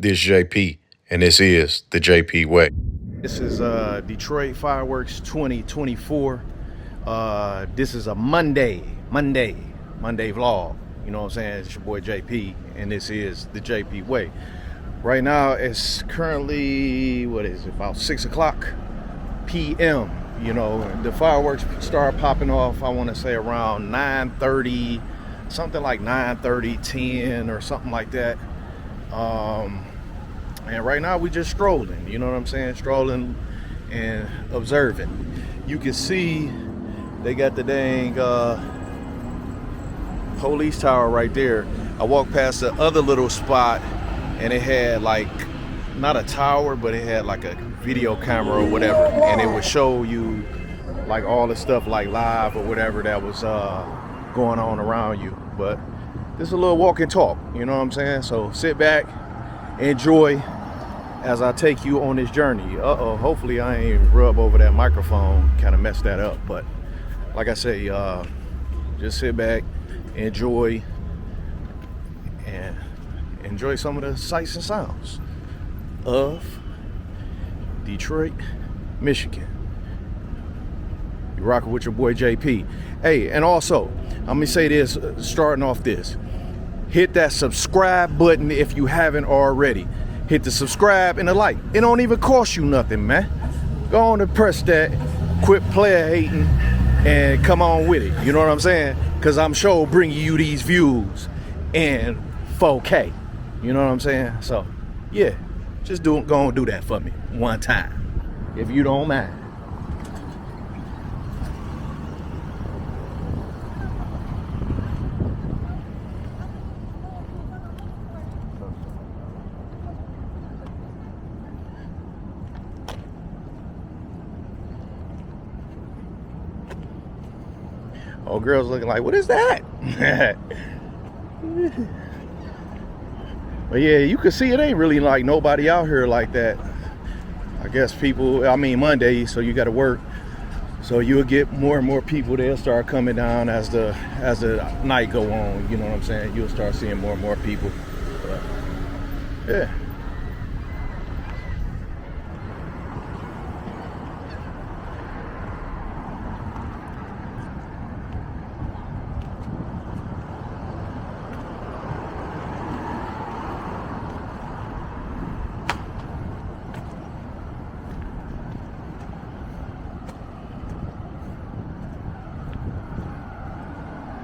This JP, and this is the JP Way. This is Detroit Fireworks 2024. This is a Monday vlog. You know what I'm saying? It's your boy JP, and this is the JP Way. Right now, it's currently, what is it, about 6 o'clock p.m. You know, the fireworks start popping off, I want to say around 9:30, something like 9:30, 10 or something like that. And right now we just strolling, you know what I'm saying? Strolling and observing. You can see they got the dang police tower right there. I walked past the other little spot and it had like, not a tower, but it had like a video camera or whatever. And it would show you like all the stuff like live or whatever that was going on around you. But this is a little walk and talk, you know what I'm saying? So sit back, enjoy as I take you on this journey. Hopefully I ain't rub over that microphone, kind of messed that up. But like I say, just sit back, enjoy some of the sights and sounds of Detroit, Michigan. You rocking with your boy JP. Hey, and also, let me say this, starting off this. Hit that subscribe button if you haven't already. Hit the subscribe and the like. It don't even cost you nothing, man. Go on and press that. Quit player hating and come on with it. You know what I'm saying? Because I'm sure bringing you these views in 4K. You know what I'm saying? So, yeah. Just go and do that for me one time, if you don't mind. Oh, girls looking like, what is that? But yeah, you can see it ain't really like nobody out here like that. I guess Monday, so you got to work. So you'll get more and more people. They'll start coming down as the night go on. You know what I'm saying? You'll start seeing more and more people. But, yeah.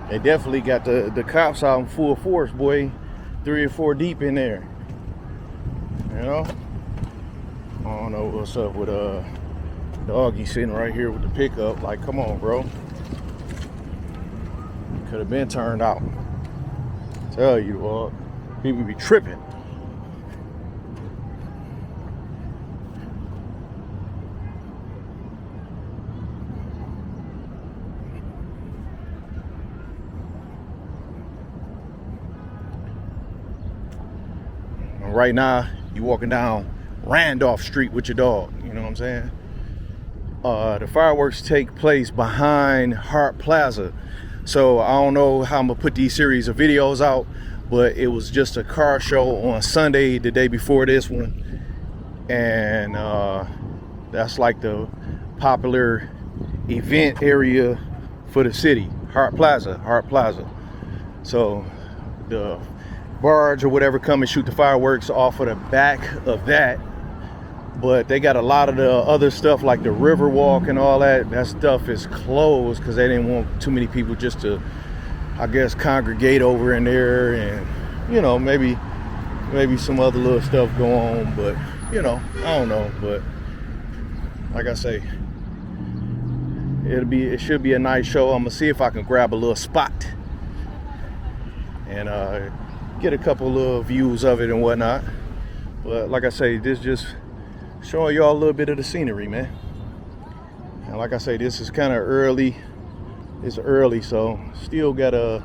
They definitely got the cops out in full force, boy. 3 or 4 deep in there. You know? I don't know what's up with doggy sitting right here with the pickup. Like, come on, bro. Could have been turned out. Tell you, people be tripping. Right now, you walking down Randolph Street with your dog. You know what I'm saying? The fireworks take place behind Hart Plaza. So I don't know how I'm gonna put these series of videos out, but it was just a car show on Sunday, the day before this one. And that's like the popular event area for the city, Hart Plaza. So the barge or whatever come and shoot the fireworks off of the back of that, but they got a lot of the other stuff like the river walk and all that stuff is closed because they didn't want too many people just to, I guess, congregate over in there, and you know, maybe some other little stuff go on, but you know, I don't know. But like I say, it should be a nice show. I'm gonna see if I can grab a little spot and get a couple of views of it and whatnot. But like I say, this just showing y'all a little bit of the scenery, man. And like I say, this is kind of early. It's early, so still got a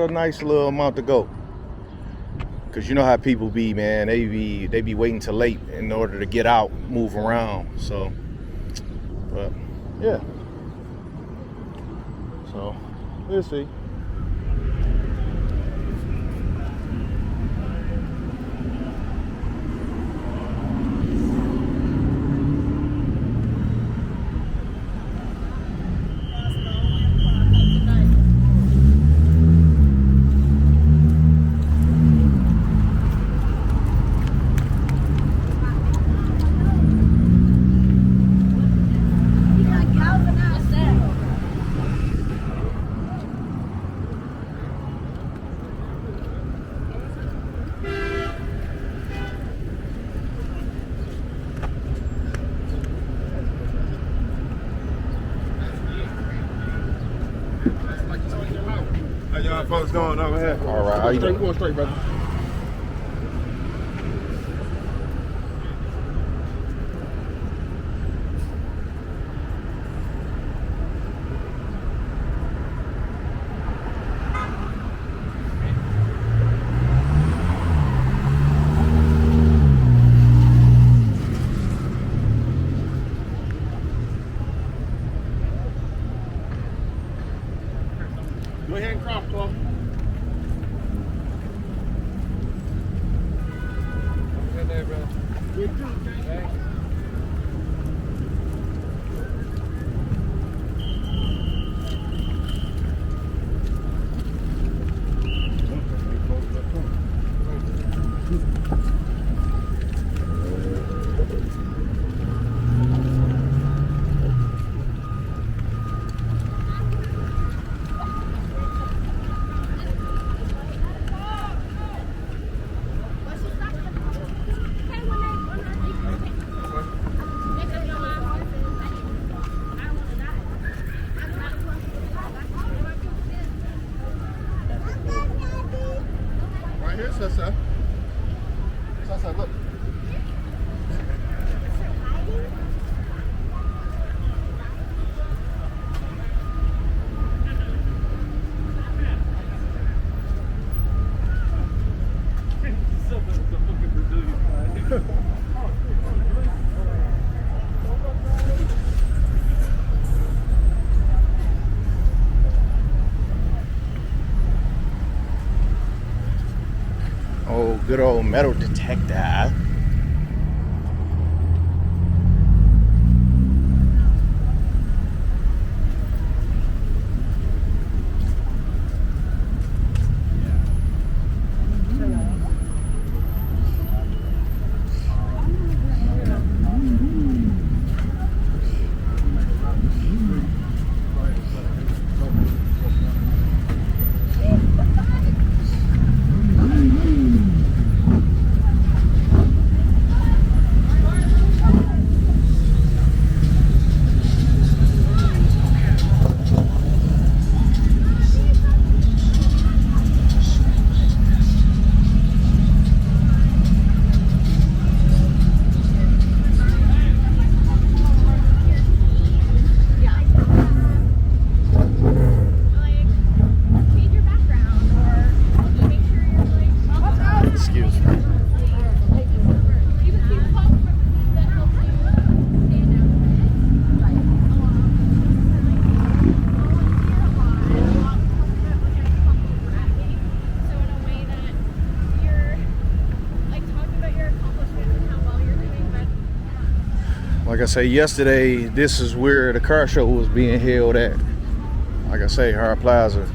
nice little amount to go. Cause you know how people be, man. They be waiting till late in order to get out, move around. So, but yeah. So we'll see. folks going over here. All right, how you doing? Going straight, brother. Go ahead and cross, Paul. Good day, brother. You too, okay? Right here, Sasa. Sasa, look. Oh, good old metal detector. Excuse me. Like I say, yesterday, this is where the car show was being held at. Like I say, Hart Plaza.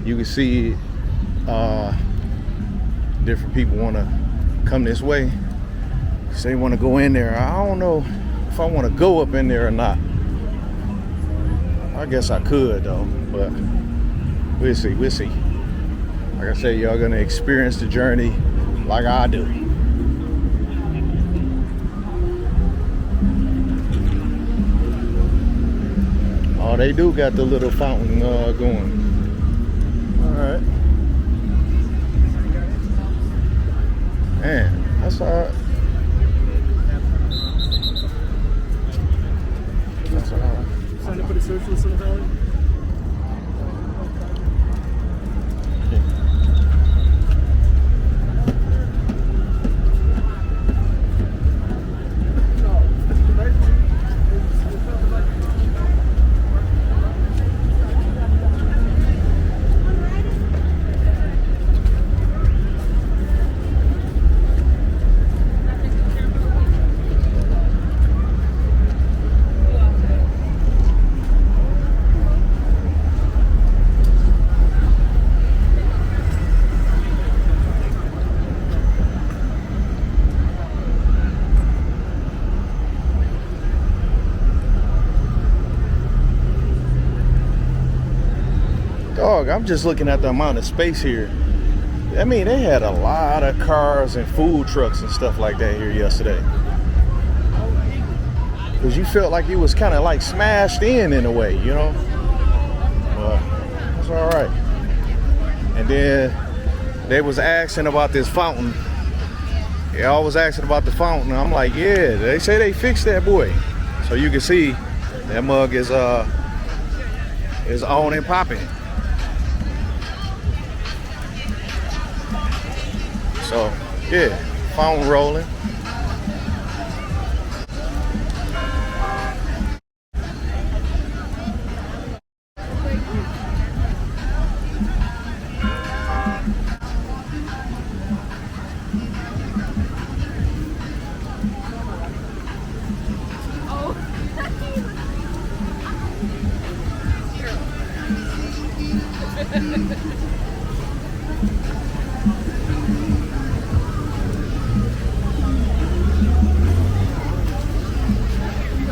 You can see different people want to come this way. So they want to go in there. I don't know if I want to go up in there or not. I guess I could though, but we'll see. Like I say, y'all gonna experience the journey like I do. Oh, they do got the little fountain going. All right. Man, that's all right. That's all right. Sign up for the socialist in the valley? Dog, I'm just looking at the amount of space here. I mean, they had a lot of cars and food trucks and stuff like that here yesterday. Because you felt like it was kind of like smashed in a way, you know? But it's all right. And then they was asking about this fountain. They always asking about the fountain. I'm like, yeah, they say they fixed that boy. So you can see that mug is on and popping. So yeah, fountain rolling.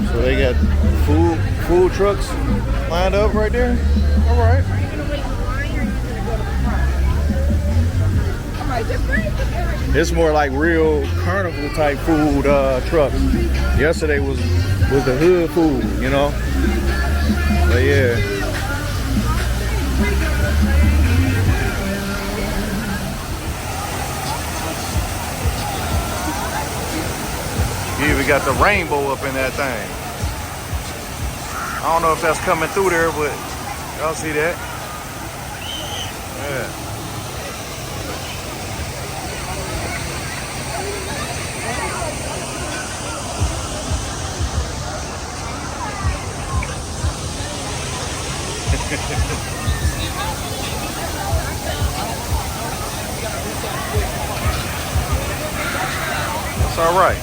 So they got food trucks lined up right there. All right. Are you gonna wait in line or are you gonna go to the front? Am I different? It's more like real carnival type food trucks. Yesterday was the hood food, you know. But yeah. You even got the rainbow up in that thing. I don't know if that's coming through there, but y'all see that? Yeah. That's all right.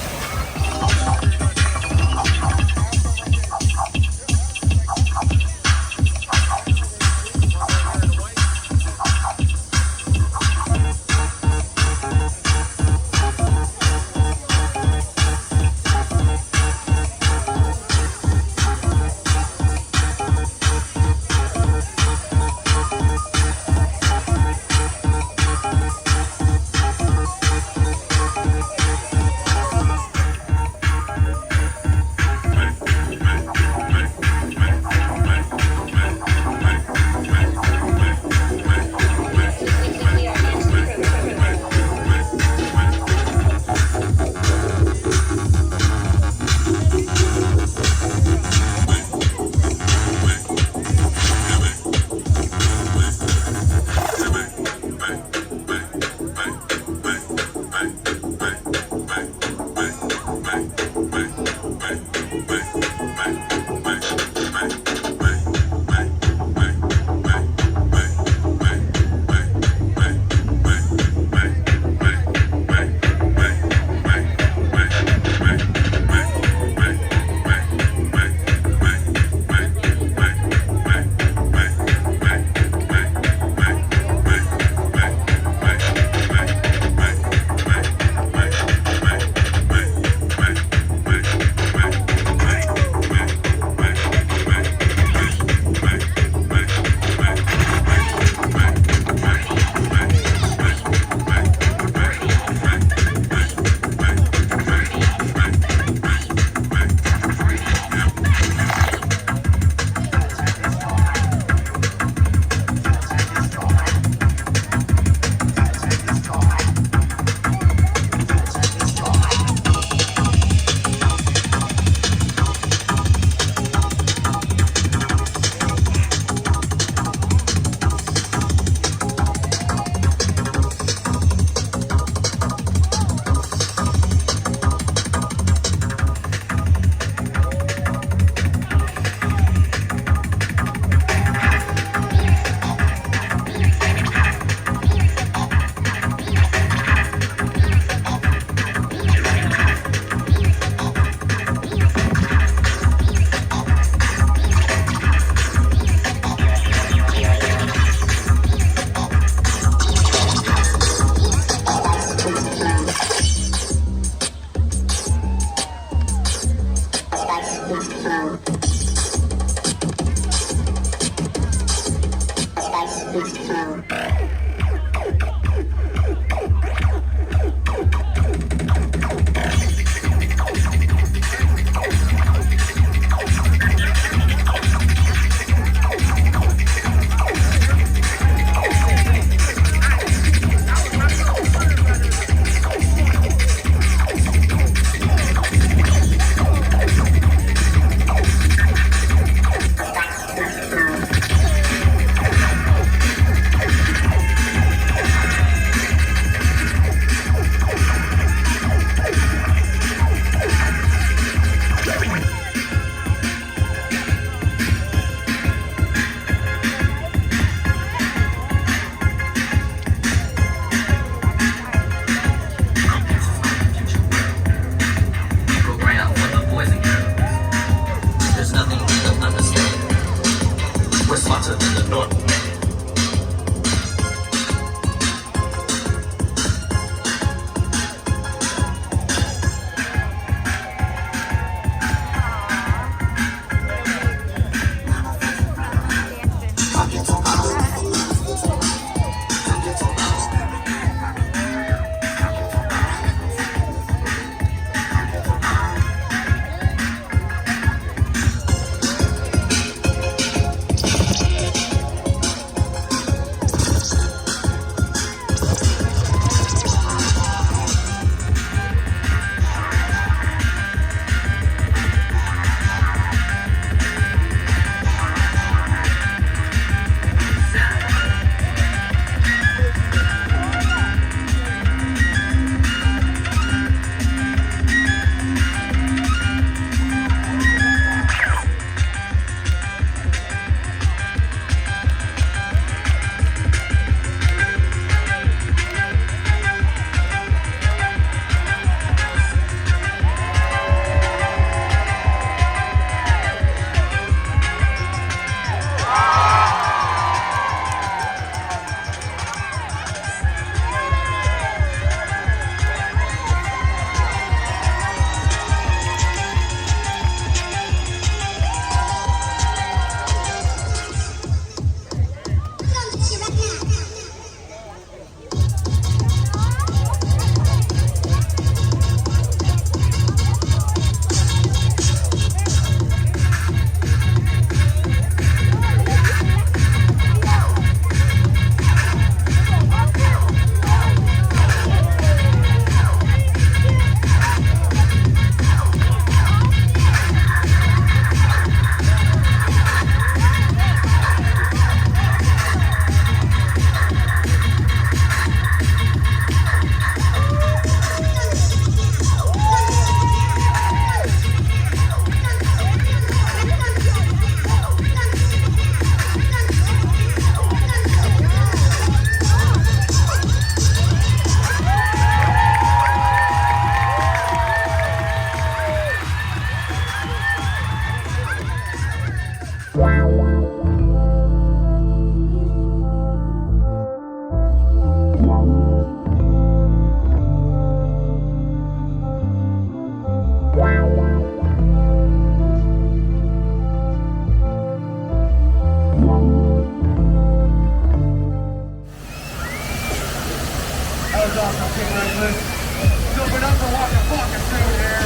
Jumping up and walking fucking through there.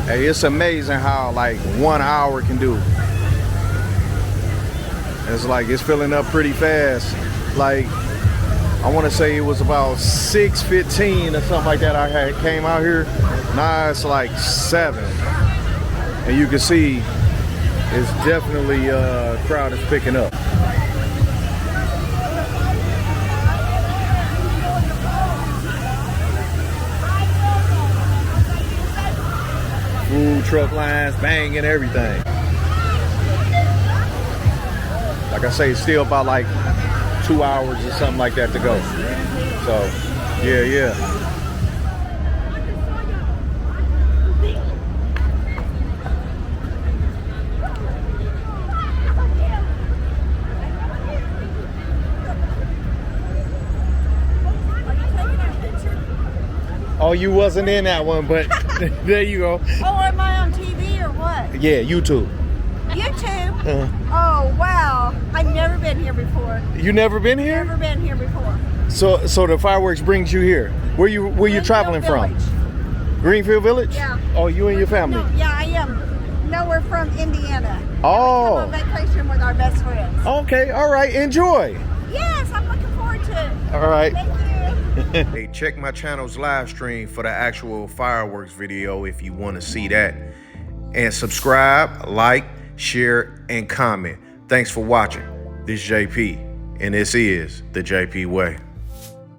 Hey, it's amazing how like 1 hour can do. It's like it's filling up pretty fast. Like I want to say it was about 6:15 or something like that. I had came out here. Now it's like 7, and you can see it's definitely crowd is picking up. Food truck lines, banging everything. Like I say, it's still about like 2 hours or something like that to go. So, yeah. Oh, you wasn't in that one, but there you go. Oh, am I on TV or what? Yeah, YouTube. YouTube? Oh, wow. I've never been here before. You never been here? Never been here before. So the fireworks brings you here. Where you traveling from? Greenfield Village? Yeah. Oh, you and your family? No, yeah, I am. No, we're from Indiana. Oh. And we come on vacation with our best friends. Okay, all right. Enjoy. Yes, I'm looking forward to it. All right. Thank you. Hey, check my channel's live stream for the actual fireworks video if you want to see that. And subscribe, like, share, and comment. Thanks for watching. This is JP, and this is the JP Way.